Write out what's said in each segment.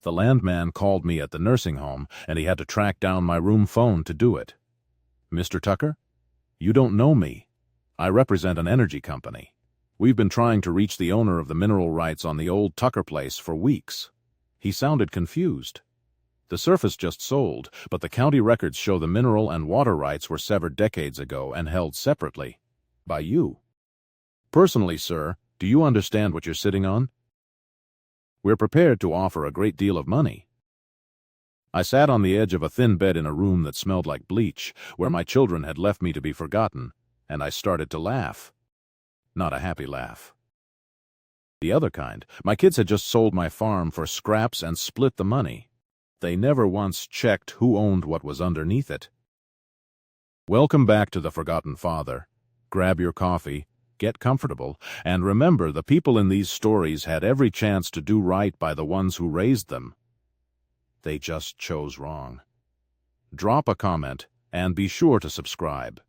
The landman called me at the nursing home, and he had to track down my room phone to do it. Mr. Tucker? You don't know me. I represent an energy company. We've been trying to reach the owner of the mineral rights on the old Tucker place for weeks. He sounded confused. The surface just sold, but the county records show the mineral and water rights were severed decades ago and held separately. By you. Personally, sir, do you understand what you're sitting on? We're prepared to offer a great deal of money. I sat on the edge of a thin bed in a room that smelled like bleach, where my children had left me to be forgotten, and I started to laugh. Not a happy laugh. The other kind. My kids had just sold my farm for scraps and split the money. They never once checked who owned what was underneath it. Welcome back to the Forgotten Father. Grab your coffee, get comfortable, and remember the people in these stories had every chance to do right by the ones who raised them. They just chose wrong. Drop a comment and be sure to subscribe.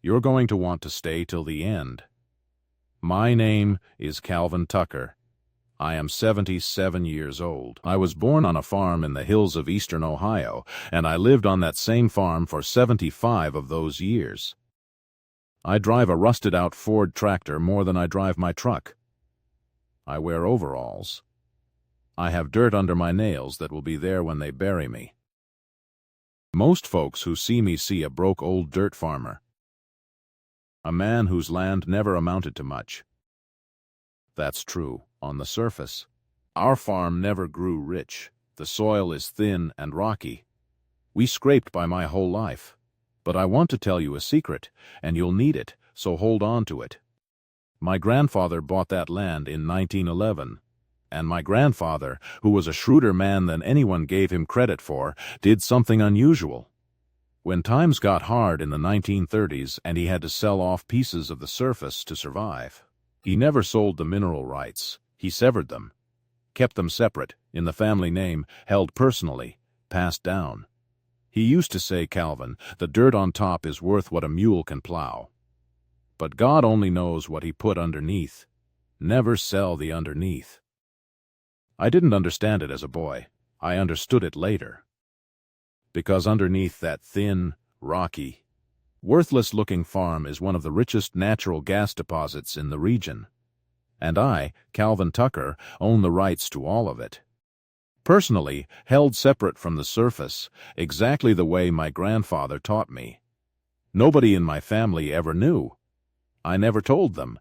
You're going to want to stay till the end. My name is Calvin Tucker. I am 77 years old. I was born on a farm in the hills of eastern Ohio, and I lived on that same farm for 75 of those years. I drive a rusted-out Ford tractor more than I drive my truck. I wear overalls. I have dirt under my nails that will be there when they bury me. Most folks who see me see a broke old dirt farmer. A man whose land never amounted to much. That's true, on the surface. Our farm never grew rich. The soil is thin and rocky. We scraped by my whole life. But I want to tell you a secret, and you'll need it, so hold on to it. My grandfather bought that land in 1911, and my grandfather, who was a shrewder man than anyone gave him credit for, did something unusual. When times got hard in the 1930s and he had to sell off pieces of the surface to survive, he never sold the mineral rights. He severed them, kept them separate, in the family name, held personally, passed down. He used to say, Calvin, the dirt on top is worth what a mule can plow. But God only knows what he put underneath. Never sell the underneath. I didn't understand it as a boy. I understood it later. Because underneath that thin, rocky, worthless-looking farm is one of the richest natural gas deposits in the region. And I, Calvin Tucker, own the rights to all of it. Personally, held separate from the surface, exactly the way my grandfather taught me. Nobody in my family ever knew. I never told them.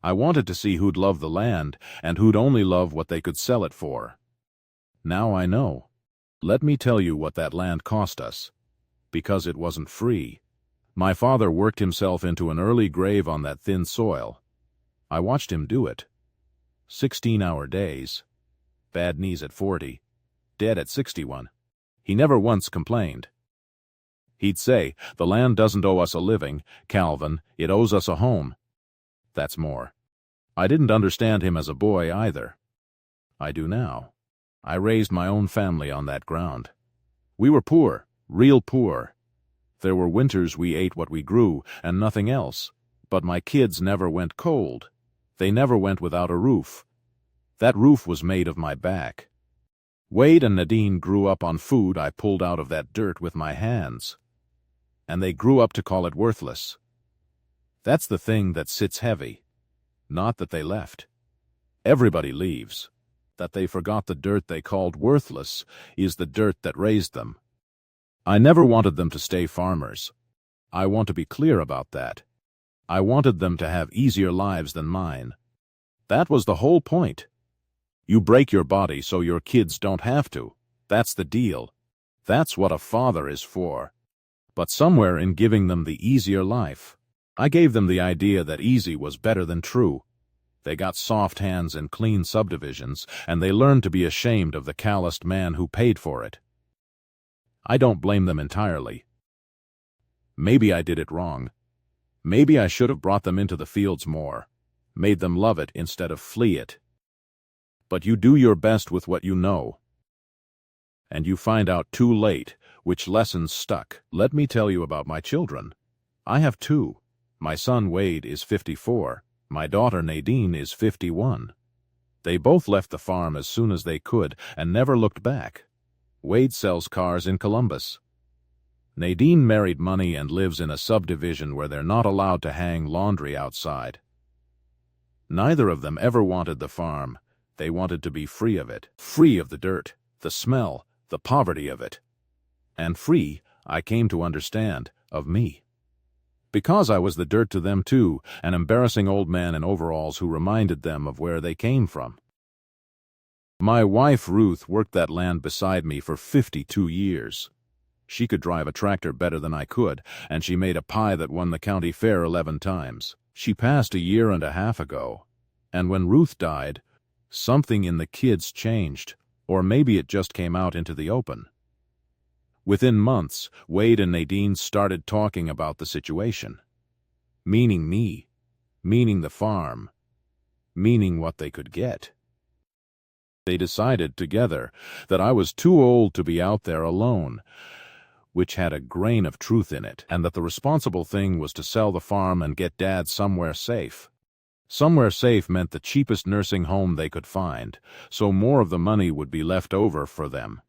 I wanted to see who'd love the land and who'd only love what they could sell it for. Now I know. Let me tell you what that land cost us. Because it wasn't free. My father worked himself into an early grave on that thin soil. I watched him do it. 16-hour days. Bad knees at 40. Dead at 61. He never once complained. He'd say, the land doesn't owe us a living, Calvin, it owes us a home. That's more. I didn't understand him as a boy either. I do now. I raised my own family on that ground. We were poor, real poor. There were winters we ate what we grew and nothing else, but my kids never went cold. They never went without a roof. That roof was made of my back. Wade and Nadine grew up on food I pulled out of that dirt with my hands. And they grew up to call it worthless. That's the thing that sits heavy. Not that they left. Everybody leaves. That they forgot the dirt they called worthless is the dirt that raised them. I never wanted them to stay farmers. I want to be clear about that. I wanted them to have easier lives than mine. That was the whole point. You break your body so your kids don't have to. That's the deal. That's what a father is for. But somewhere in giving them the easier life, I gave them the idea that easy was better than true. They got soft hands and clean subdivisions, and they learned to be ashamed of the calloused man who paid for it. I don't blame them entirely. Maybe I did it wrong. Maybe I should have brought them into the fields more, made them love it instead of flee it. But you do your best with what you know. And you find out too late which lessons stuck. Let me tell you about my children. I have two. My son Wade is 54. My daughter Nadine is 51. They both left the farm as soon as they could and never looked back. Wade sells cars in Columbus. Nadine married money and lives in a subdivision where they're not allowed to hang laundry outside. Neither of them ever wanted the farm. They wanted to be free of it, free of the dirt, the smell, the poverty of it. And free, I came to understand, of me. Because I was the dirt to them too, an embarrassing old man in overalls who reminded them of where they came from. My wife Ruth worked that land beside me for 52 years. She could drive a tractor better than I could, and she made a pie that won the county fair 11 times. She passed a year and a half ago, and when Ruth died, something in the kids changed, or maybe it just came out into the open. Within months, Wade and Nadine started talking about the situation. Meaning me, meaning the farm, meaning what they could get. They decided together that I was too old to be out there alone, which had a grain of truth in it, and that the responsible thing was to sell the farm and get Dad somewhere safe. Somewhere safe meant the cheapest nursing home they could find, so more of the money would be left over for them.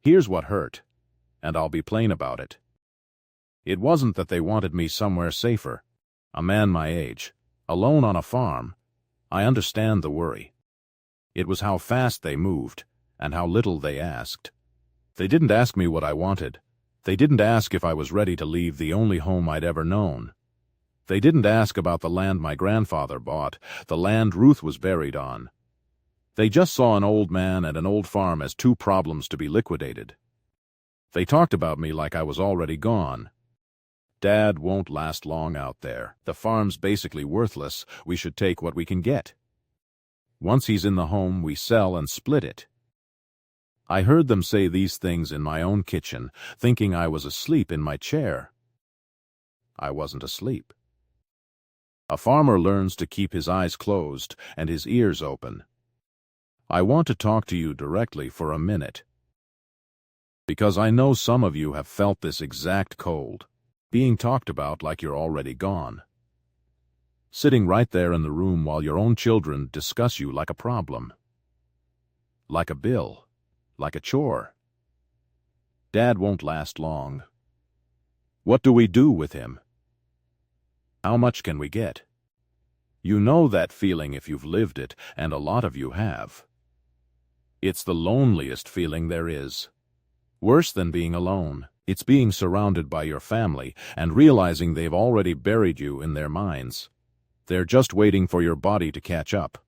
Here's what hurt, and I'll be plain about it. It wasn't that they wanted me somewhere safer. A man my age, alone on a farm, I understand the worry. It was how fast they moved, and how little they asked. They didn't ask me what I wanted. They didn't ask if I was ready to leave the only home I'd ever known. They didn't ask about the land my grandfather bought, the land Ruth was buried on. They just saw an old man and an old farm as two problems to be liquidated. They talked about me like I was already gone. Dad won't last long out there. The farm's basically worthless. We should take what we can get. Once he's in the home, we sell and split it. I heard them say these things in my own kitchen, thinking I was asleep in my chair. I wasn't asleep. A farmer learns to keep his eyes closed and his ears open. I want to talk to you directly for a minute, because I know some of you have felt this exact cold, being talked about like you're already gone. Sitting right there in the room while your own children discuss you like a problem, like a bill, like a chore. Dad won't last long. What do we do with him? How much can we get? You know that feeling if you've lived it, and a lot of you have. It's the loneliest feeling there is. Worse than being alone, it's being surrounded by your family and realizing they've already buried you in their minds. They're just waiting for your body to catch up.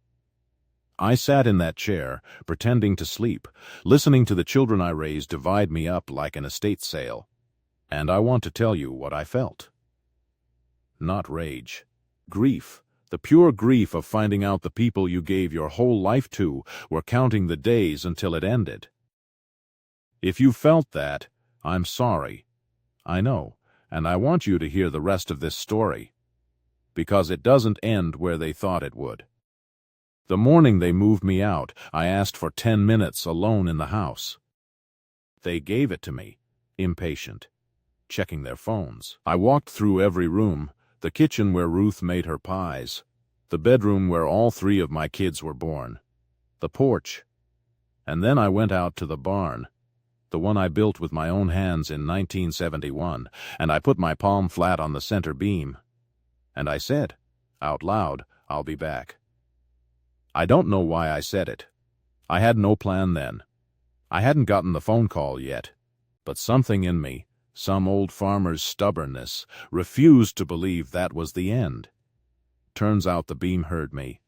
I sat in that chair, pretending to sleep, listening to the children I raised divide me up like an estate sale. And I want to tell you what I felt. Not rage. Grief. The pure grief of finding out the people you gave your whole life to were counting the days until it ended. If you felt that, I'm sorry. I know, and I want you to hear the rest of this story, because it doesn't end where they thought it would. The morning they moved me out, I asked for 10 minutes alone in the house. They gave it to me, impatient, checking their phones. I walked through every room, the kitchen where Ruth made her pies, the bedroom where all 3 of my kids were born, the porch, and then I went out to the barn, the one I built with my own hands in 1971, and I put my palm flat on the center beam, and I said, out loud, I'll be back. I don't know why I said it. I had no plan then. I hadn't gotten the phone call yet, but something in me, some old farmer's stubbornness, refused to believe that was the end. Turns out the beam heard me.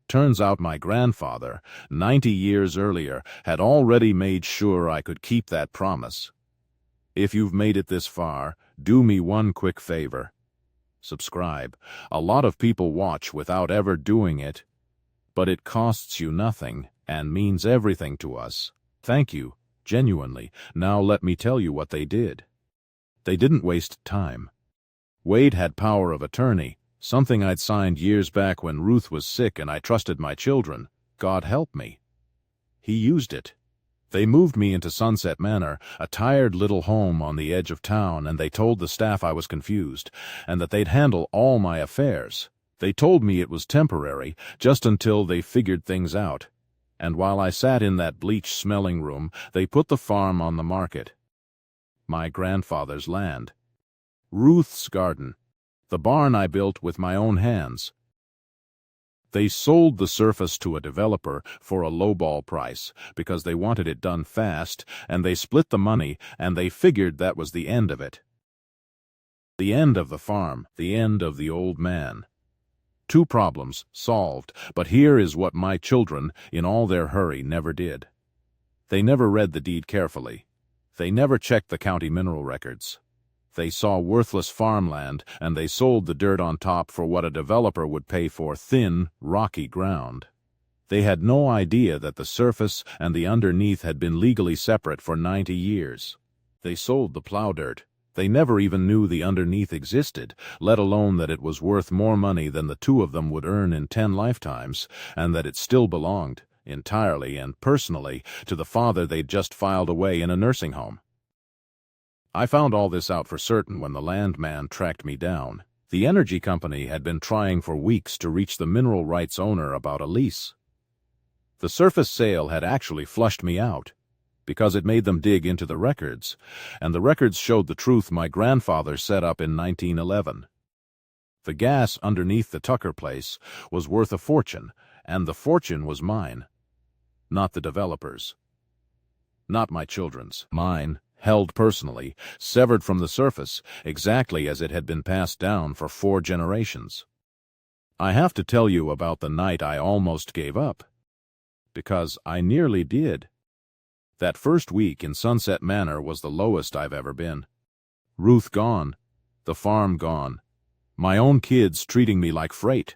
Turns out my grandfather, 90 years earlier, had already made sure I could keep that promise. If you've made it this far, do me one quick favor. Subscribe. A lot of people watch without ever doing it, but it costs you nothing and means everything to us. Thank you, genuinely. Now let me tell you what they did. They didn't waste time. Wade had power of attorney, something I'd signed years back when Ruth was sick and I trusted my children. God help me. He used it. They moved me into Sunset Manor, a tired little home on the edge of town, and they told the staff I was confused, and that they'd handle all my affairs. They told me it was temporary, just until they figured things out. And while I sat in that bleach-smelling room, they put the farm on the market. My grandfather's land. Ruth's garden. The barn I built with my own hands. They sold the surface to a developer for a lowball price because they wanted it done fast, and they split the money, and they figured that was the end of it. The end of the farm, the end of the old man. 2 problems solved, but here is what my children, in all their hurry, never did. They never read the deed carefully. They never checked the county mineral records. They saw worthless farmland, and they sold the dirt on top for what a developer would pay for thin, rocky ground. They had no idea that the surface and the underneath had been legally separate for 90 years. They sold the plow dirt. They never even knew the underneath existed, let alone that it was worth more money than the 2 of them would earn in 10 lifetimes, and that it still belonged, entirely and personally, to the father they'd just filed away in a nursing home. I found all this out for certain when the landman tracked me down. The energy company had been trying for weeks to reach the mineral rights owner about a lease. The surface sale had actually flushed me out, because it made them dig into the records, and the records showed the truth my grandfather set up in 1911. The gas underneath the Tucker place was worth a fortune, and the fortune was mine, not the developer's. Not my children's. Mine, held personally, severed from the surface, exactly as it had been passed down for 4 generations. I have to tell you about the night I almost gave up, because I nearly did. That first week in Sunset Manor was the lowest I've ever been. Ruth gone, the farm gone, my own kids treating me like freight.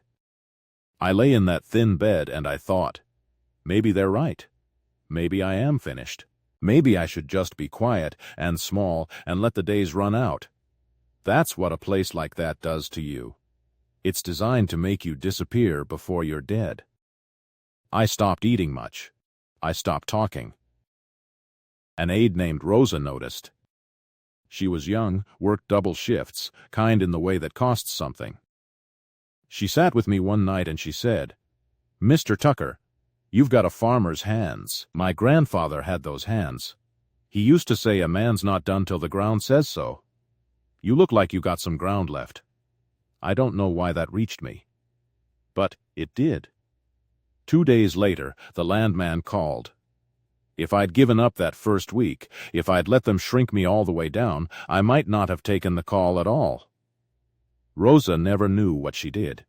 I lay in that thin bed and I thought, maybe they're right. Maybe I am finished. Maybe I should just be quiet and small and let the days run out. That's what a place like that does to you. It's designed to make you disappear before you're dead. I stopped eating much. I stopped talking. An aide named Rosa noticed. She was young, worked double shifts, kind in the way that costs something. She sat with me one night and she said, "Mr. Tucker, you've got a farmer's hands." My grandfather had those hands. He used to say a man's not done till the ground says so. You look like you got some ground left. I don't know why that reached me. But it did. 2 days later, the landman called. If I'd given up that first week, if I'd let them shrink me all the way down, I might not have taken the call at all. Rosa never knew what she did.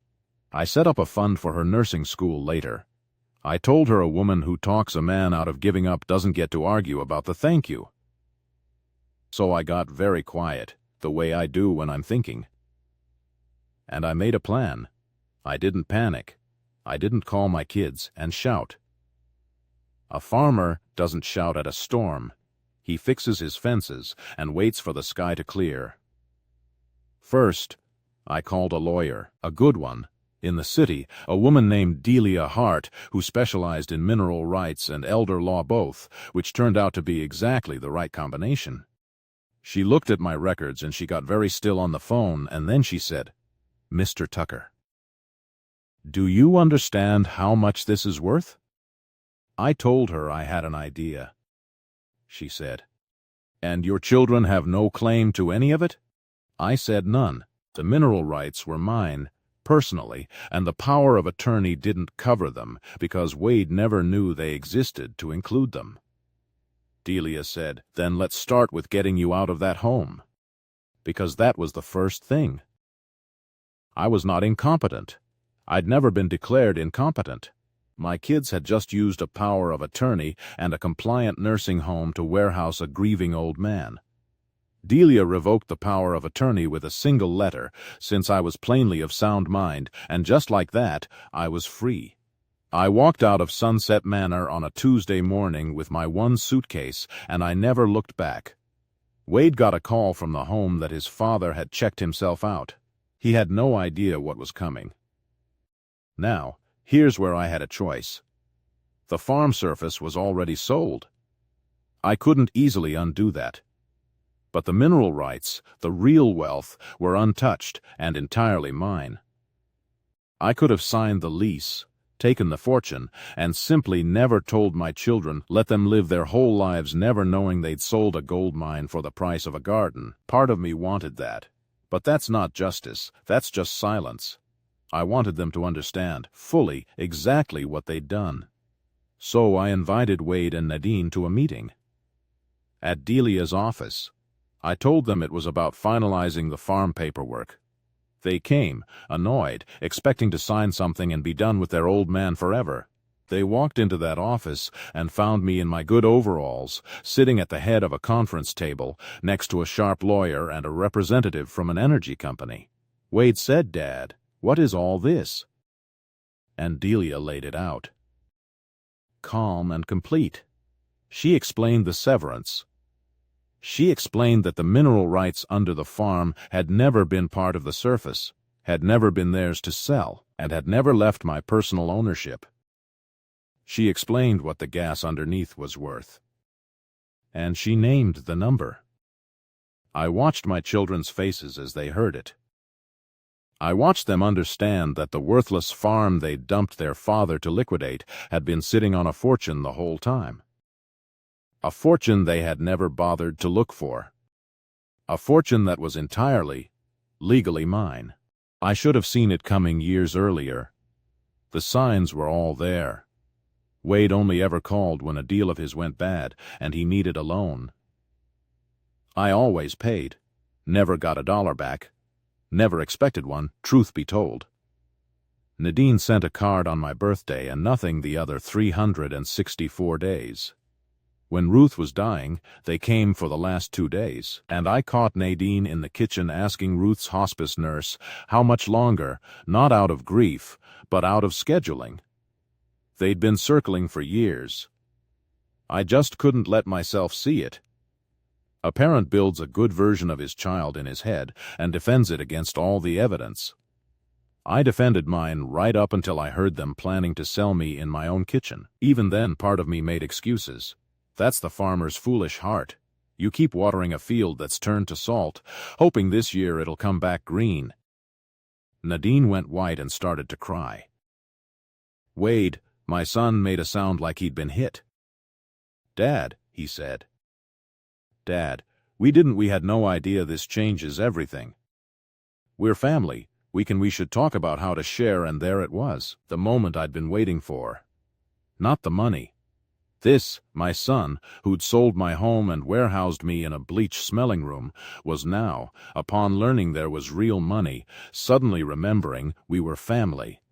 I set up a fund for her nursing school later. I told her a woman who talks a man out of giving up doesn't get to argue about the thank you. So I got very quiet, the way I do when I'm thinking. And I made a plan. I didn't panic. I didn't call my kids and shout. A farmer doesn't shout at a storm. He fixes his fences and waits for the sky to clear. First, I called a lawyer, a good one. In the city, a woman named Delia Hart, who specialized in mineral rights and elder law both, which turned out to be exactly the right combination. She looked at my records and she got very still on the phone, and then she said, "Mr. Tucker, do you understand how much this is worth?" I told her I had an idea. She said, "And your children have no claim to any of it?" I said none. The mineral rights were mine, personally, and the power of attorney didn't cover them because Wade never knew they existed to include them. Delia said, "Then let's start with getting you out of that home." Because that was the first thing. I was not incompetent. I'd never been declared incompetent. My kids had just used a power of attorney and a compliant nursing home to warehouse a grieving old man. Delia revoked the power of attorney with a single letter, since I was plainly of sound mind, and just like that, I was free. I walked out of Sunset Manor on a Tuesday morning with my one suitcase, and I never looked back. Wade got a call from the home that his father had checked himself out. He had no idea what was coming. Now, here's where I had a choice. The farm surface was already sold. I couldn't easily undo that. But the mineral rights, the real wealth, were untouched and entirely mine. I could have signed the lease, taken the fortune, and simply never told my children, let them live their whole lives never knowing they'd sold a gold mine for the price of a garden. Part of me wanted that. But that's not justice, that's just silence. I wanted them to understand, fully, exactly what they'd done. So I invited Wade and Nadine to a meeting. At Delia's office. I told them it was about finalizing the farm paperwork. They came, annoyed, expecting to sign something and be done with their old man forever. They walked into that office and found me in my good overalls, sitting at the head of a conference table, next to a sharp lawyer and a representative from an energy company. Wade said, "Dad, what is all this?" And Delia laid it out. Calm and complete. She explained the severance. She explained that the mineral rights under the farm had never been part of the surface, had never been theirs to sell, and had never left my personal ownership. She explained what the gas underneath was worth. And she named the number. I watched my children's faces as they heard it. I watched them understand that the worthless farm they'd dumped their father to liquidate had been sitting on a fortune the whole time. A fortune they had never bothered to look for. A fortune that was entirely, legally mine. I should have seen it coming years earlier. The signs were all there. Wade only ever called when a deal of his went bad and he needed a loan. I always paid. Never got a dollar back. Never expected one, truth be told. Nadine sent a card on my birthday and nothing the other 364 days. When Ruth was dying, they came for the last 2 days, and I caught Nadine in the kitchen asking Ruth's hospice nurse how much longer, not out of grief, but out of scheduling. They'd been circling for years. I just couldn't let myself see it. A parent builds a good version of his child in his head and defends it against all the evidence. I defended mine right up until I heard them planning to sell me in my own kitchen. Even then, part of me made excuses. That's the farmer's foolish heart. You keep watering a field that's turned to salt, hoping this year it'll come back green. Nadine went white and started to cry. Wade, my son, made a sound like he'd been hit. "Dad," he said. "Dad, we had no idea this changes everything. We're family. We should talk about how to share," and there it was, the moment I'd been waiting for. Not the money. This, my son, who'd sold my home and warehoused me in a bleach-smelling room, was now, upon learning there was real money, suddenly remembering we were family.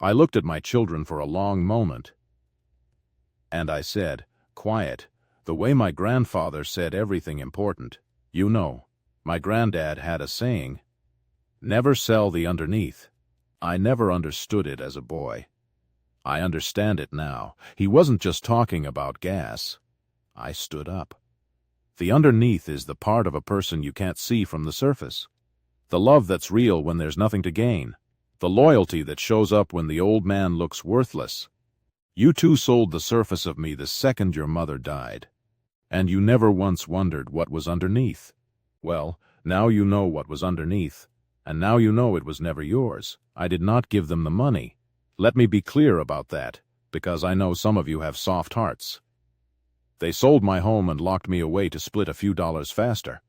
I looked at my children for a long moment. And I said, quiet, the way my grandfather said everything important. You know, my granddad had a saying, "Never sell the underneath." I never understood it as a boy. I understand it now. He wasn't just talking about gas. I stood up. The underneath is the part of a person you can't see from the surface. The love that's real when there's nothing to gain. The loyalty that shows up when the old man looks worthless. You too sold the surface of me the second your mother died. And you never once wondered what was underneath. Well, now you know what was underneath. And now you know it was never yours. I did not give them the money. Let me be clear about that, because I know some of you have soft hearts. They sold my home and locked me away to split a few dollars faster.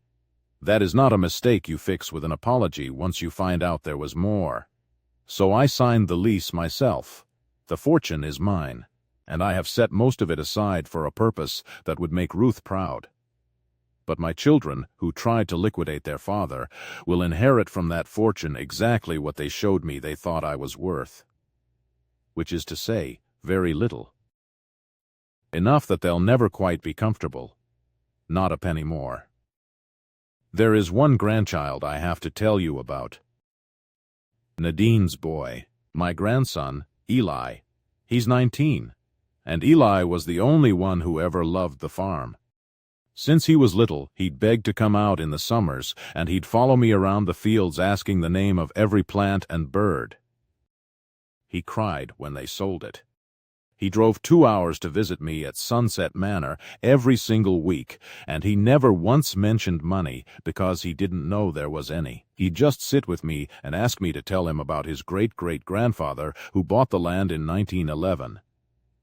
That is not a mistake you fix with an apology once you find out there was more. So I signed the lease myself. The fortune is mine, and I have set most of it aside for a purpose that would make Ruth proud. But my children, who tried to liquidate their father, will inherit from that fortune exactly what they showed me they thought I was worth. Which is to say, very little. Enough that they'll never quite be comfortable. Not a penny more. There is one grandchild I have to tell you about. Nadine's boy, my grandson, Eli. He's 19, and Eli was the only one who ever loved the farm. Since he was little, he'd beg to come out in the summers, and he'd follow me around the fields asking the name of every plant and bird. He cried when they sold it. He drove 2 hours to visit me at Sunset Manor every single week, and he never once mentioned money because he didn't know there was any. He'd just sit with me and ask me to tell him about his great-great-grandfather who bought the land in 1911.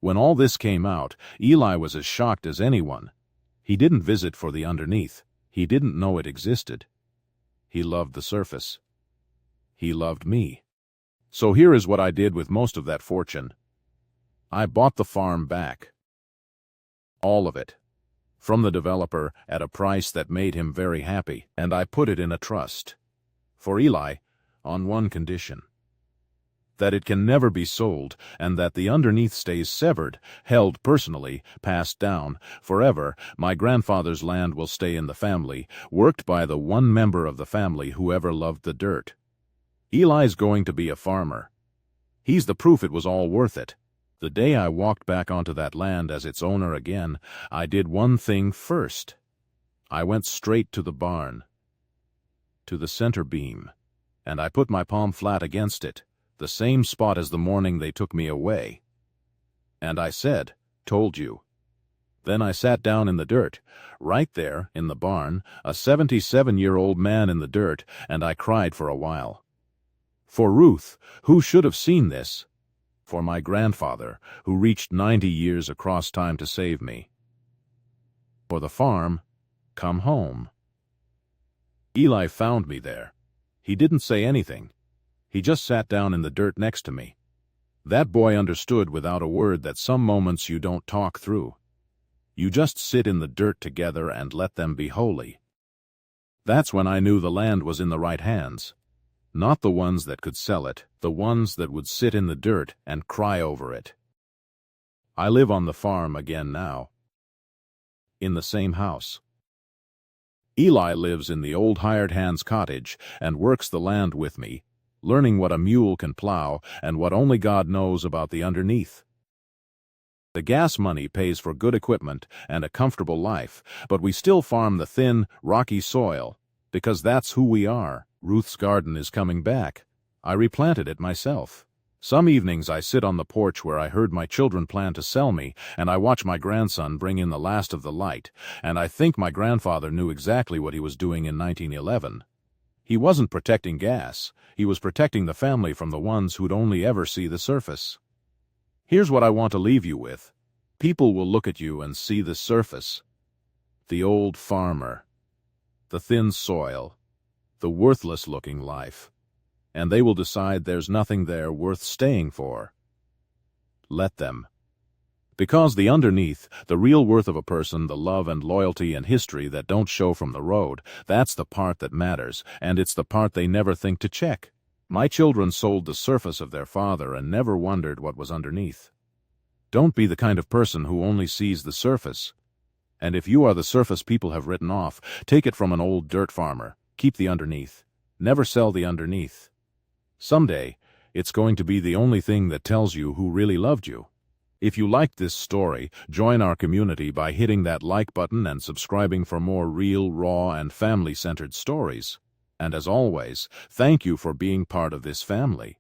When all this came out, Eli was as shocked as anyone. He didn't visit for the underneath. He didn't know it existed. He loved the surface. He loved me. So here is what I did with most of that fortune. I bought the farm back. All of it. From the developer at a price that made him very happy, and I put it in a trust. For Eli, on one condition. That it can never be sold, and that the underneath stays severed, held personally, passed down, forever. My grandfather's land will stay in the family, worked by the one member of the family who ever loved the dirt. Eli's going to be a farmer. He's the proof it was all worth it. The day I walked back onto that land as its owner again, I did one thing first. I went straight to the barn, to the center beam, and I put my palm flat against it, the same spot as the morning they took me away. And I said, "Told you." Then I sat down in the dirt, right there in the barn, a 77-year-old man in the dirt, and I cried for a while. For Ruth, who should have seen this. For my grandfather, who reached 90 years across time to save me. For the farm, come home. Eli found me there. He didn't say anything. He just sat down in the dirt next to me. That boy understood without a word that some moments you don't talk through. You just sit in the dirt together and let them be holy. That's when I knew the land was in the right hands. Not the ones that could sell it, the ones that would sit in the dirt and cry over it. I live on the farm again now. In the same house. Eli lives in the old hired hand's cottage and works the land with me, learning what a mule can plow and what only God knows about the underneath. The gas money pays for good equipment and a comfortable life, but we still farm the thin, rocky soil, because that's who we are. Ruth's garden is coming back. I replanted it myself. Some evenings I sit on the porch where I heard my children plan to sell me, and I watch my grandson bring in the last of the light, and I think my grandfather knew exactly what he was doing in 1911. He wasn't protecting gas. He was protecting the family from the ones who'd only ever see the surface. Here's what I want to leave you with. People will look at you and see the surface. The old farmer. The thin soil. The worthless-looking life, and they will decide there's nothing there worth staying for. Let them. Because the underneath, the real worth of a person, the love and loyalty and history that don't show from the road, that's the part that matters, and it's the part they never think to check. My children sold the surface of their father and never wondered what was underneath. Don't be the kind of person who only sees the surface. And if you are the surface people have written off, take it from an old dirt farmer. Keep the underneath. Never sell the underneath. Someday, it's going to be the only thing that tells you who really loved you. If you liked this story, join our community by hitting that like button and subscribing for more real, raw, and family-centered stories. And as always, thank you for being part of this family.